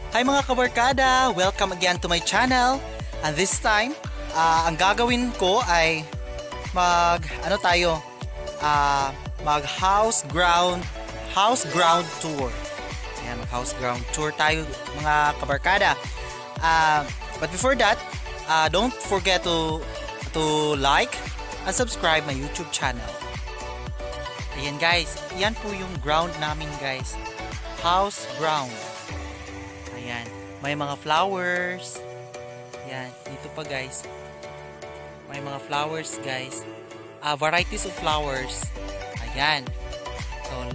Hi mga kabarkada! Welcome again to my channel. And this time, ang gagawin ko ay mag house ground tour. Ayan, mag house ground tour tayo mga kabarkada. But before that, don't forget to like and subscribe my YouTube channel. Ayan guys, yan po yung ground namin guys. House ground. Ayan, may mga flowers. Ayan, dito pa guys. May mga flowers guys. Varieties of flowers. Ayan. So,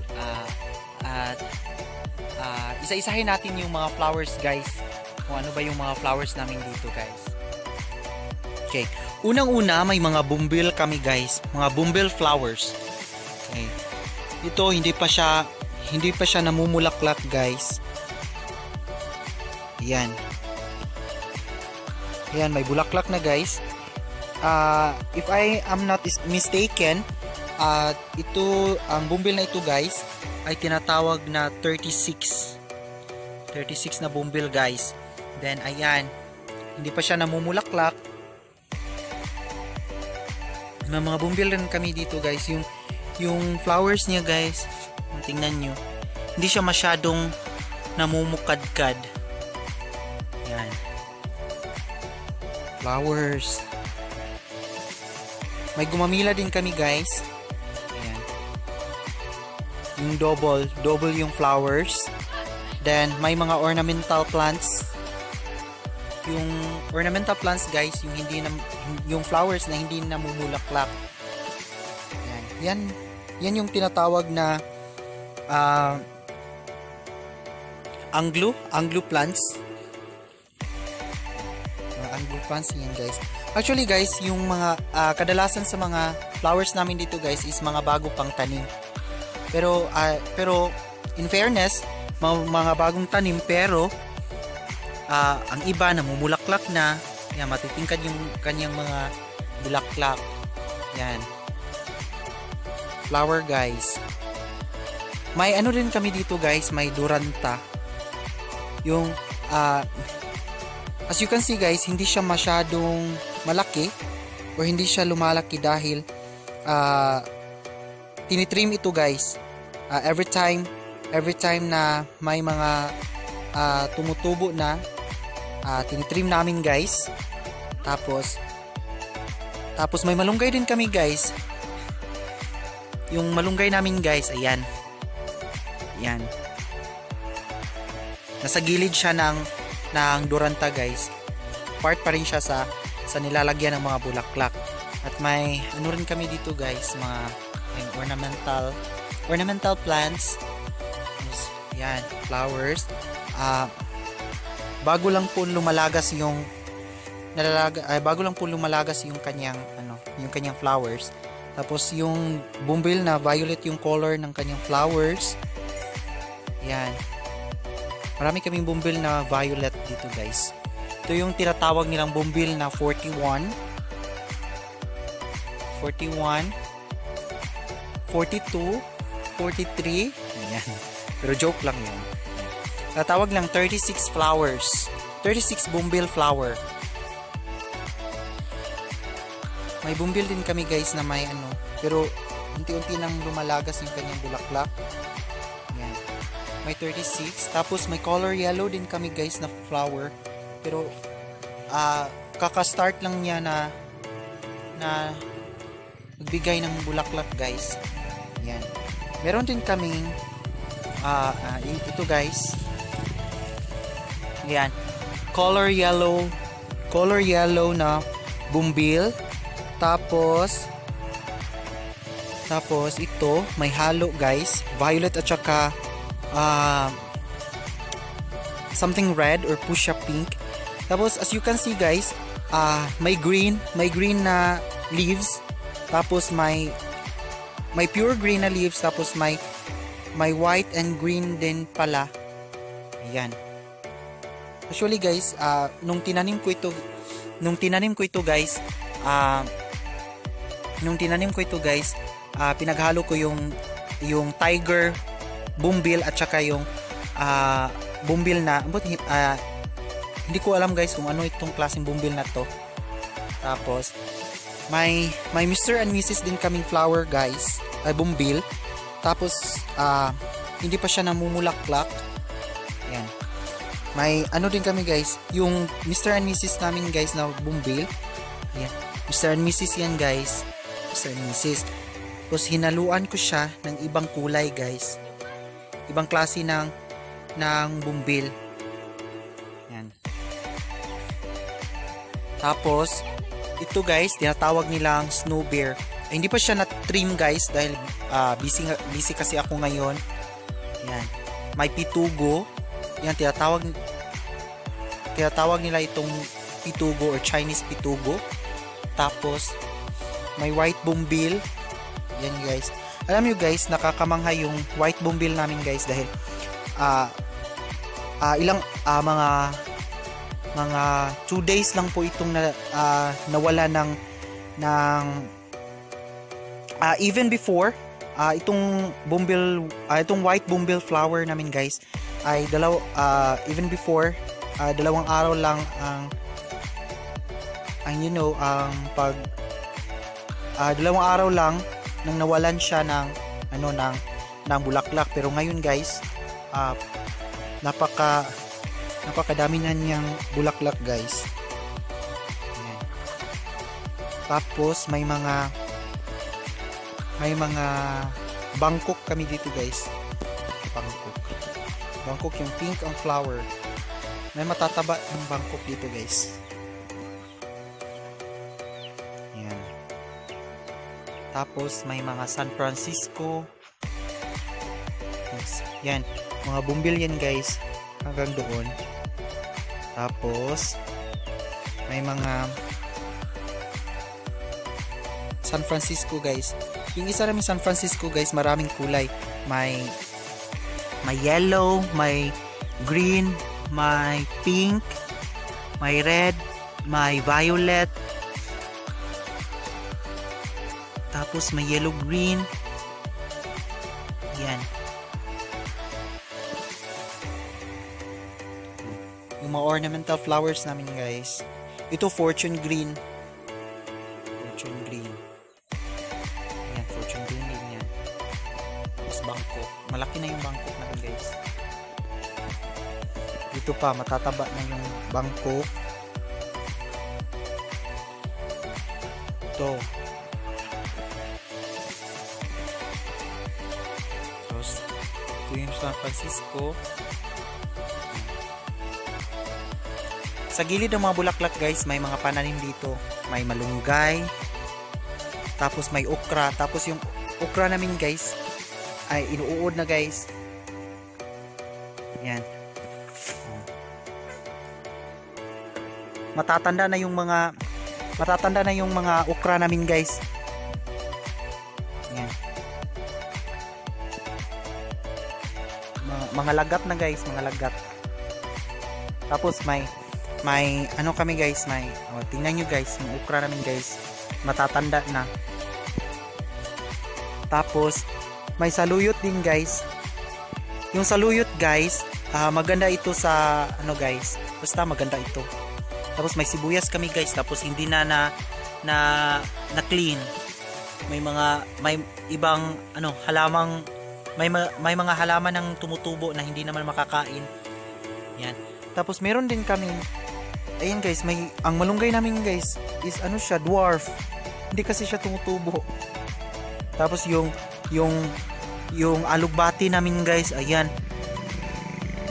isa-isahin natin yung mga flowers guys. Kung ano ba yung mga flowers namin dito guys. Okay. Unang-una, may mga bumbil kami guys. Mga bumbil flowers. Okay. Ito, hindi pa siya namumulaklak guys. Ayan. Ayan, may bulaklak na guys. If I am not mistaken, ito, ang bumbil na ito guys, ay tinatawag na 36. 36 na bumbil guys. Then, ayan. Hindi pa siya namumulaklak. May mga bumbil rin kami dito guys. Yung flowers niya guys, tingnan nyo. Hindi siya masyadong namumukadkad. Yan. Flowers. May gumamila din kami guys. Ayan. Yung double yung flowers. Then may mga ornamental plants. Yung ornamental plants guys, yung flowers na hindi namumulaklak. Yan yung tinatawag na anglo plants. Anglo plants yan guys. Actually guys, yung mga kadalasan sa mga flowers namin dito guys is mga bago pang tanim. Pero in fairness, mga bagong tanim pero ang iba namumulaklak na. Yan, matitingkad yung kanyang mga bulaklak. Yan. Flower guys. May ano rin kami dito guys, may duranta. Yung as you can see guys, hindi siya masyadong malaki or hindi siya lumalaki dahil tinitrim ito guys. Every time na may mga tumutubo na, tinitrim namin guys. Tapos may malunggay din kami guys. Yung malunggay namin guys, ayan. Ayan. Nasa gilid siya ng duranta guys. Part pa rin siya sa nilalagyan ng mga bulaklak. At may ano rin kami dito guys, mga ornamental plants. Ayan, flowers. Bago lang po lumalagas yung kanyang flowers. Tapos yung bumbil na violet yung color ng kanyang flowers. Yan. Marami kaming bumbil na violet dito guys. Ito yung tinatawag nilang bumbil na 41, 42, 43. Ayan. Pero joke lang yun. Tatawag lang 36 flowers. 36 bumbil flower. May bumbil din kami guys na may pero unti-unti nang lumalagas yung kanyang bulaklak. Yan. May 36. Tapos may color yellow din kami guys na flower. Pero kaka-start lang niya na magbigay ng bulaklak guys. Yan. Meron din kaming ito guys. Yan. Color yellow na bumbil. Tapos ito may halo guys, violet at saka something red or fuchsia pink. Tapos as you can see guys, may green na leaves. Tapos may pure green na leaves. Tapos may white and green din pala. Ayan. Actually guys, nung tinanim ko ito guys, pinaghalo ko yung tiger bumbil at saka yung bumbil na, hindi ko alam guys kung ano itong klaseng bumbil na to. Tapos may Mr. and Mrs. din kaming flower guys, ay bumbil. Tapos hindi pa siya namumulaklak. Ayan. May ano din kami guys, yung Mr. and Mrs. namin guys na bumbil. Ayan. Mr. and Mrs. yan guys. Mr. and Mrs. Tapos hinaluan ko siya ng ibang kulay guys. Ibang klase ng bumbil. Yan. Tapos ito guys, tinatawag nilang snow bear. Hindi pa siya na-trim guys dahil busy kasi ako ngayon. Yan. May pitugo. Yan, tinatawag nila itong pitugo or Chinese pitugo. Tapos may white bumbil. Yan guys. Alam nyo guys, nakakamangha yung white bumbil namin guys dahil mga 2 days lang po itong nawala ng even before itong white bumbil flower namin guys ay even before dalawang araw lang ang dalawang araw lang nang nawalan siya ng bulaklak. Pero ngayon guys, napakadami na niyang bulaklak guys. Ayan. Tapos may mga bangkok kami dito guys. Bangkok yung pink ang flower. May matataba ng bangkok dito guys. Tapos may mga San Francisco. Yan, mga bumbil yan guys, hanggang doon. Tapos may mga San Francisco guys. Yung isa namin San Francisco guys, maraming kulay. May yellow, may green, may pink, may red, may violet. Tapos may yellow green. Yan. Yung mga ornamental flowers namin guys. Ito fortune green. Fortune green. Yan, fortune green din yan. Tapos bangkok. Malaki na yung bangkok namin guys. Dito pa, matataba na yung bangkok. Ito. Ito yung San Francisco. Sa gilid ng mga bulaklak guys, may mga pananim dito. May malunggay. Tapos may okra. Tapos yung okra namin guys ay inuuod na guys. Yan. Matatanda na yung mga okra namin guys. Yan. Mga lagat na guys, mga lagat. Tapos may ano kami guys, tingnan nyo guys, yung okra namin guys, matatanda na. Tapos may saluyot din guys. Yung saluyot guys, maganda ito sa guys, basta maganda ito. Tapos may sibuyas kami guys, tapos hindi na clean. May ibang halamang may mga halaman ng tumutubo na hindi naman makakain. Yan. Tapos meron din kami, ayan guys, ang malunggay namin guys is siya, dwarf. Hindi kasi siya tumutubo. Tapos yung alugbati namin guys, ayan.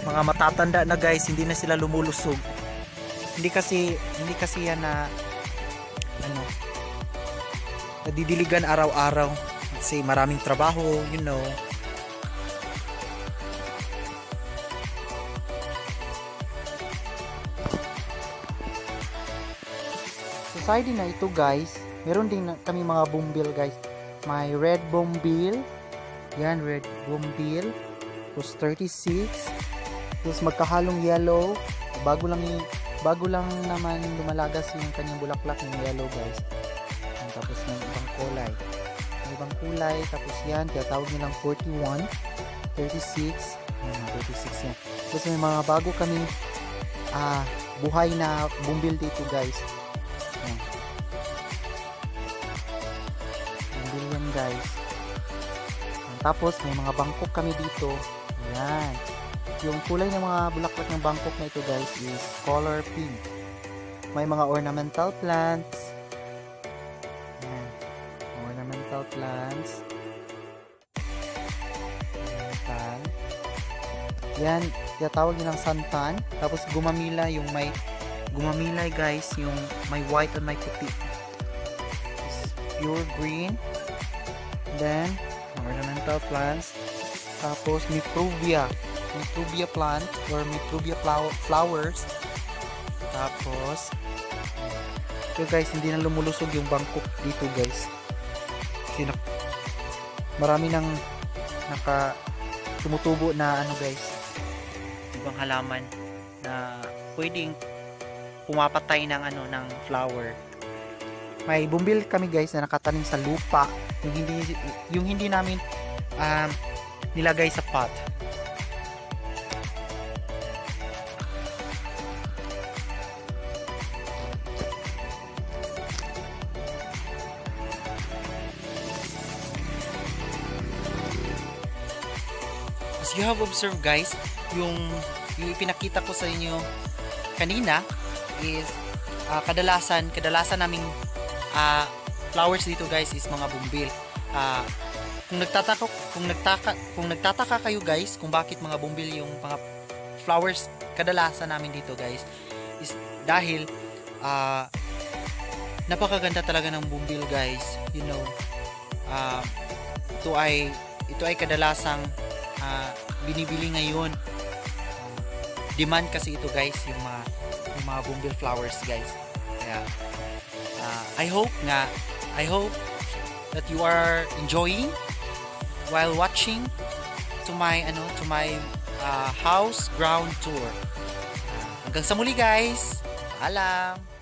Mga matatanda na guys, hindi na sila lumulusog. Hindi kasi yan na nadidiligan araw-araw kasi maraming trabaho, you know. Sa side na ito guys, meron din kami mga bumbil guys. May red bumbil. Yan, red bumbil. Tapos 36. Tapos magkahalong yellow. Bago lang naman lumalagas yung kanyang bulaklak ng yellow guys. Yan, tapos may ibang kulay. May ibang kulay. Tapos yan, tinatawag nilang 41. 36. Ayan, 36 yan. Tapos may mga bago kami buhay na bumbil dito guys. Ayan. Bumbil yan guys. Ayan. Tapos may mga bangkok kami dito. Ayan. Yung kulay ng mga bulaklak ng bangkok na ito guys is color pink. May mga ornamental plants. Ayan. Ornamental plants. Ornamental. Yan, tinatawag yun ng santan. Tapos gumamila yung may gumamilay guys, yung may white and may puti. It's pure green. Then, ornamental plants. Tapos mitruvia. Mitruvia plant or mitruvia flowers. Tapos, ito guys, hindi na lumulusog yung bangkok dito guys. Kasi marami nang tumutubo na ano guys, ibang halaman na pwedeng pumapatay ng ano ng flower. May bumbil kami guys na nakatanim sa lupa, yung hindi namin nilagay sa pot. As you have observed guys, yung ipinakita ko sa inyo kanina is kadalasan naming flowers dito guys is mga bumbil. Kung nagtataka kayo guys kung bakit mga bumbil yung mga flowers kadalasan namin dito guys, is dahil napakaganda talaga ng bumbil guys. You know, ito ay kadalasang binibili ngayon. Demand kasi ito guys, yung mga bumbil flowers guys. Kaya I hope that you are enjoying while watching to my house ground tour. Hanggang sa muli guys. Paalam.